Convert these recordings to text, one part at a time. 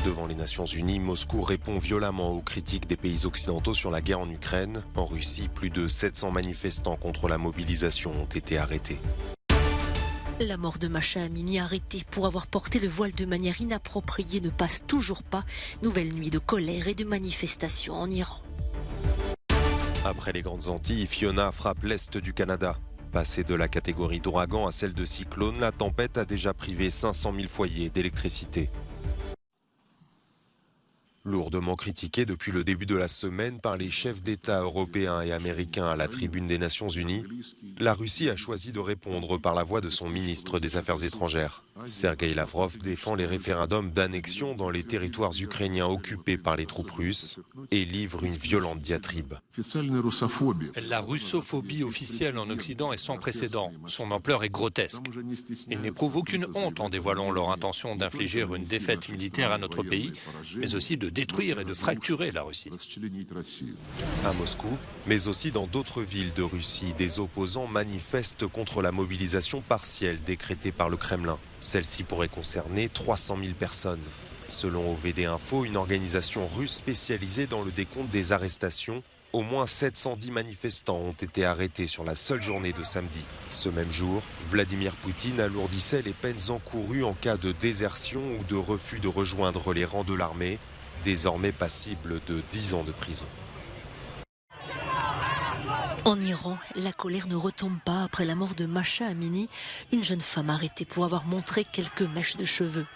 Devant les Nations Unies, Moscou répond violemment aux critiques des pays occidentaux sur la guerre en Ukraine. En Russie, plus de 700 manifestants contre la mobilisation ont été arrêtés. La mort de Masha Amini, arrêtée pour avoir porté le voile de manière inappropriée, ne passe toujours pas. Nouvelle nuit de colère et de manifestations en Iran. Après les Grandes Antilles, Fiona frappe l'est du Canada. Passée de la catégorie d'ouragan à celle de cyclone, la tempête a déjà privé 500 000 foyers d'électricité. Lourdement critiquée depuis le début de la semaine par les chefs d'État européens et américains à la tribune des Nations Unies, la Russie a choisi de répondre par la voix de son ministre des Affaires étrangères. Sergueï Lavrov défend les référendums d'annexion dans les territoires ukrainiens occupés par les troupes russes et livre une violente diatribe. La russophobie officielle en Occident est sans précédent. Son ampleur est grotesque. Ils n'éprouvent aucune honte en dévoilant leur intention d'infliger une défaite militaire à notre pays, mais aussi de détruire et de fracturer la Russie. À Moscou, mais aussi dans d'autres villes de Russie, des opposants manifestent contre la mobilisation partielle décrétée par le Kremlin. Celle-ci pourrait concerner 300 000 personnes. Selon OVD Info, une organisation russe spécialisée dans le décompte des arrestations, au moins 710 manifestants ont été arrêtés sur la seule journée de samedi. Ce même jour, Vladimir Poutine alourdissait les peines encourues en cas de désertion ou de refus de rejoindre les rangs de l'armée, désormais passible de 10 ans de prison. En Iran, la colère ne retombe pas après la mort de Masha Amini, une jeune femme arrêtée pour avoir montré quelques mèches de cheveux.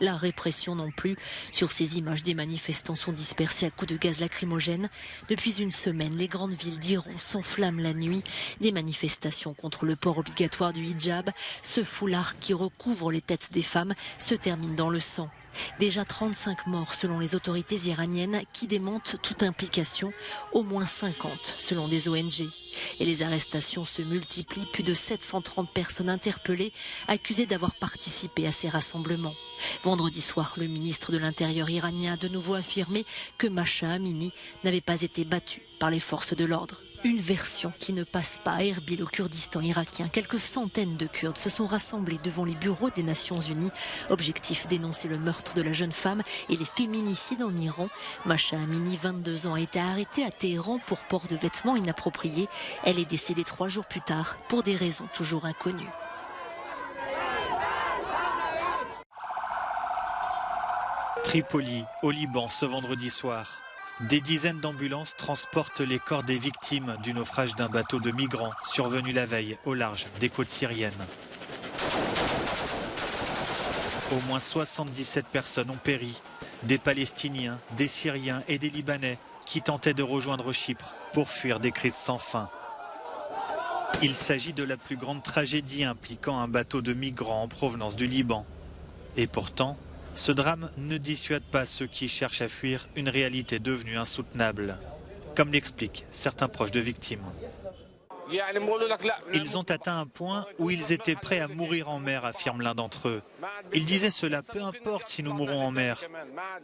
La répression non plus. Sur ces images, des manifestants sont dispersés à coups de gaz lacrymogène. Depuis une semaine, les grandes villes d'Iran s'enflamment la nuit. Des manifestations contre le port obligatoire du hijab. Ce foulard qui recouvre les têtes des femmes se termine dans le sang. Déjà 35 morts selon les autorités iraniennes qui démentent toute implication, au moins 50 selon des ONG. Et les arrestations se multiplient, plus de 730 personnes interpellées, accusées d'avoir participé à ces rassemblements. Vendredi soir, le ministre de l'Intérieur iranien a de nouveau affirmé que Masha Amini n'avait pas été battue par les forces de l'ordre. Une version qui ne passe pas à Erbil au Kurdistan irakien. Quelques centaines de Kurdes se sont rassemblés devant les bureaux des Nations Unies. Objectif, dénoncer le meurtre de la jeune femme et les féminicides en Iran. Masha Amini, 22 ans, a été arrêtée à Téhéran pour port de vêtements inappropriés. Elle est décédée 3 jours plus tard pour des raisons toujours inconnues. Tripoli, au Liban, ce vendredi soir. Des dizaines d'ambulances transportent les corps des victimes du naufrage d'un bateau de migrants survenu la veille au large des côtes syriennes. Au moins 77 personnes ont péri, des Palestiniens, des Syriens et des Libanais qui tentaient de rejoindre Chypre pour fuir des crises sans fin. Il s'agit de la plus grande tragédie impliquant un bateau de migrants en provenance du Liban. Et pourtant, ce drame ne dissuade pas ceux qui cherchent à fuir une réalité devenue insoutenable, comme l'expliquent certains proches de victimes. Ils ont atteint un point où ils étaient prêts à mourir en mer, affirme l'un d'entre eux. Ils disaient cela, peu importe si nous mourons en mer.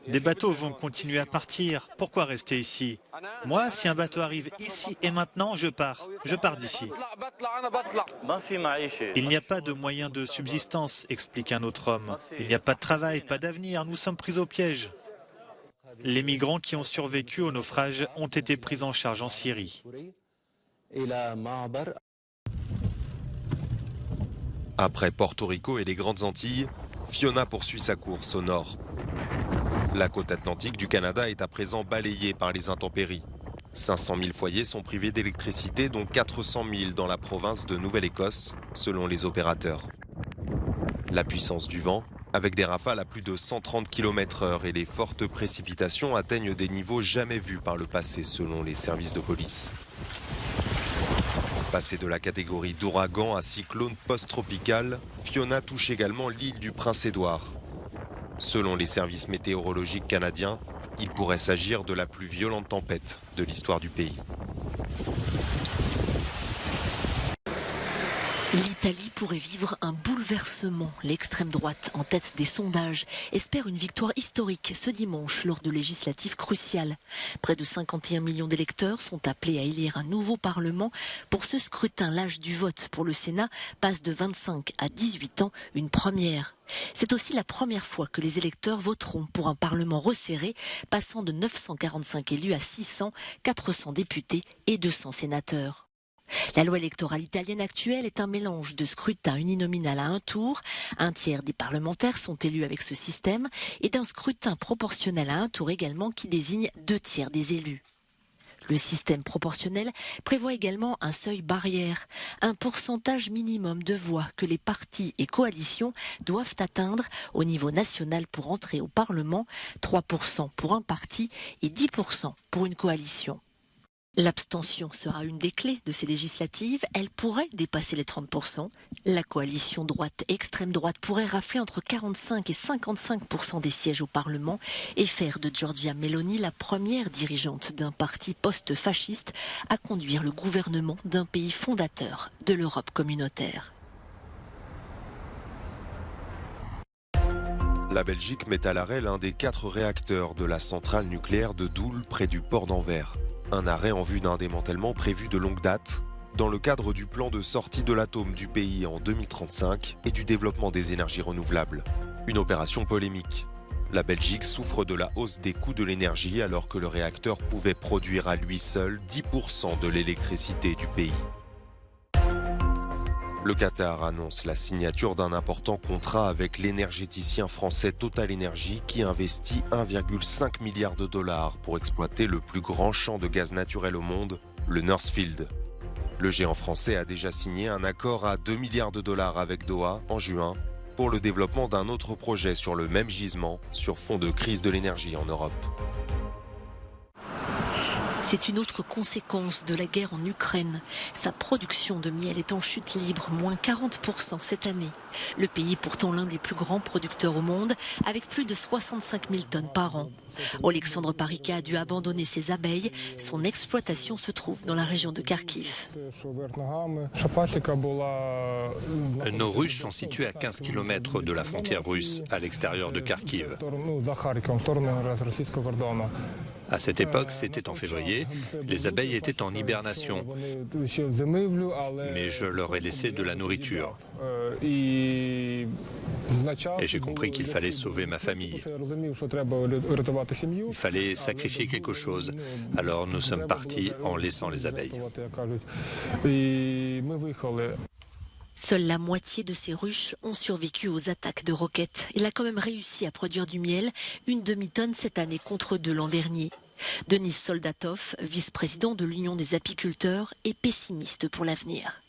Des bateaux vont continuer à partir, pourquoi rester ici? Moi, si un bateau arrive ici et maintenant, je pars d'ici. Il n'y a pas de moyen de subsistance, explique un autre homme. Il n'y a pas de travail, pas d'avenir, nous sommes pris au piège. Les migrants qui ont survécu au naufrage ont été pris en charge en Syrie. Après Porto Rico et les Grandes Antilles, Fiona poursuit sa course au nord. La côte atlantique du Canada est à présent balayée par les intempéries. 500 000 foyers sont privés d'électricité, dont 400 000 dans la province de Nouvelle-Écosse, selon les opérateurs. La puissance du vent, avec des rafales à plus de 130 km/h et les fortes précipitations atteignent des niveaux jamais vus par le passé, selon les services de police. Passée de la catégorie d'ouragan à cyclone post-tropical, Fiona touche également l'île du Prince-Édouard. Selon les services météorologiques canadiens, il pourrait s'agir de la plus violente tempête de l'histoire du pays. L'Italie pourrait vivre un bouleversement. L'extrême droite, en tête des sondages, espère une victoire historique ce dimanche lors de législatives cruciales. Près de 51 millions d'électeurs sont appelés à élire un nouveau Parlement. Pour ce scrutin, l'âge du vote pour le Sénat passe de 25 à 18 ans, une première. C'est aussi la première fois que les électeurs voteront pour un Parlement resserré, passant de 945 élus à 600, 400 députés et 200 sénateurs. La loi électorale italienne actuelle est un mélange de scrutin uninominal à un tour, un tiers des parlementaires sont élus avec ce système, et d'un scrutin proportionnel à un tour également qui désigne 2 tiers des élus. Le système proportionnel prévoit également un seuil barrière, un pourcentage minimum de voix que les partis et coalitions doivent atteindre au niveau national pour entrer au Parlement, 3% pour un parti et 10% pour une coalition. L'abstention sera une des clés de ces législatives. Elle pourrait dépasser les 30%. La coalition droite-extrême droite pourrait rafler entre 45 et 55% des sièges au Parlement et faire de Giorgia Meloni la première dirigeante d'un parti post-fasciste à conduire le gouvernement d'un pays fondateur de l'Europe communautaire. La Belgique met à l'arrêt l'un des 4 réacteurs de la centrale nucléaire de Doel près du port d'Anvers. Un arrêt en vue d'un démantèlement prévu de longue date, dans le cadre du plan de sortie de l'atome du pays en 2035 et du développement des énergies renouvelables. Une opération polémique. La Belgique souffre de la hausse des coûts de l'énergie alors que le réacteur pouvait produire à lui seul 10% de l'électricité du pays. Le Qatar annonce la signature d'un important contrat avec l'énergéticien français Total Energy qui investit 1,5 milliard de dollars pour exploiter le plus grand champ de gaz naturel au monde, le North Field. Le géant français a déjà signé un accord à 2 milliards de dollars avec Doha en juin pour le développement d'un autre projet sur le même gisement sur fond de crise de l'énergie en Europe. C'est une autre conséquence de la guerre en Ukraine. Sa production de miel est en chute libre, moins 40% cette année. Le pays est pourtant l'un des plus grands producteurs au monde, avec plus de 65 000 tonnes par an. Alexandre Parika a dû abandonner ses abeilles. Son exploitation se trouve dans la région de Kharkiv. Nos ruches sont situées à 15 km de la frontière russe, à l'extérieur de Kharkiv. À cette époque, c'était en février, les abeilles étaient en hibernation, mais je leur ai laissé de la nourriture. Et j'ai compris qu'il fallait sauver ma famille. Il fallait sacrifier quelque chose, alors nous sommes partis en laissant les abeilles. Seule la moitié de ces ruches ont survécu aux attaques de roquettes. Il a quand même réussi à produire du miel, une demi-tonne cette année contre 2 l'an dernier. Denis Soldatov, vice-président de l'Union des apiculteurs, est pessimiste pour l'avenir.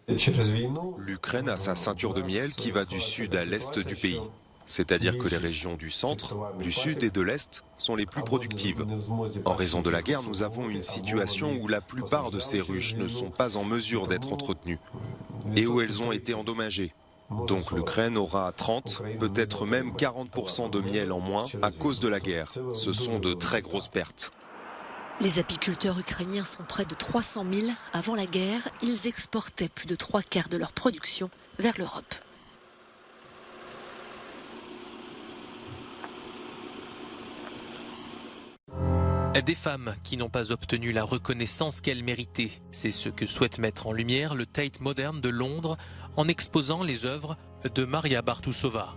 L'Ukraine a sa ceinture de miel qui va du sud à l'est du pays. C'est-à-dire que les régions du centre, du sud et de l'est sont les plus productives. En raison de la guerre, nous avons une situation où la plupart de ces ruches ne sont pas en mesure d'être entretenues et où elles ont été endommagées. Donc l'Ukraine aura 30, peut-être même 40% de miel en moins à cause de la guerre. Ce sont de très grosses pertes. Les apiculteurs ukrainiens sont près de 300 000. Avant la guerre, ils exportaient plus de 3/4 de leur production vers l'Europe. Des femmes qui n'ont pas obtenu la reconnaissance qu'elles méritaient. C'est ce que souhaite mettre en lumière le Tate Modern de Londres en exposant les œuvres de Maria Bartusova.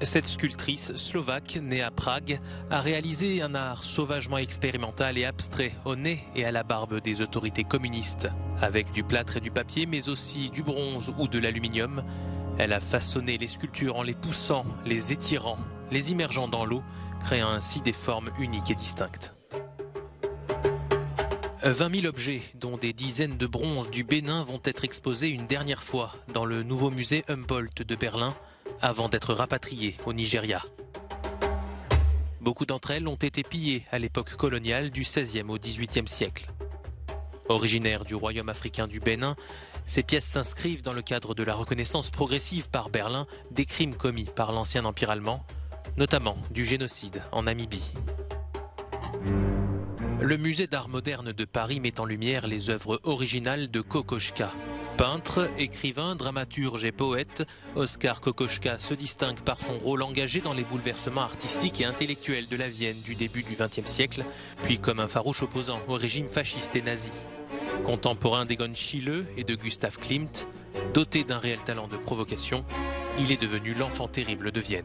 Cette sculptrice slovaque, née à Prague, a réalisé un art sauvagement expérimental et abstrait au nez et à la barbe des autorités communistes. Avec du plâtre et du papier, mais aussi du bronze ou de l'aluminium, elle a façonné les sculptures en les poussant, les étirant, les immergeant dans l'eau, créant ainsi des formes uniques et distinctes. 20 000 objets, dont des dizaines de bronzes du Bénin, vont être exposés une dernière fois dans le nouveau musée Humboldt de Berlin, avant d'être rapatriés au Nigeria. Beaucoup d'entre elles ont été pillées à l'époque coloniale du XVIe au XVIIIe siècle. Originaires du royaume africain du Bénin, ces pièces s'inscrivent dans le cadre de la reconnaissance progressive par Berlin des crimes commis par l'ancien empire allemand, notamment du génocide en Namibie. Le musée d'art moderne de Paris met en lumière les œuvres originales de Kokoschka. Peintre, écrivain, dramaturge et poète, Oskar Kokoschka se distingue par son rôle engagé dans les bouleversements artistiques et intellectuels de la Vienne du début du XXe siècle, puis comme un farouche opposant au régime fasciste et nazi. Contemporain d'Egon Schiele et de Gustav Klimt, doté d'un réel talent de provocation, il est devenu l'enfant terrible de Vienne.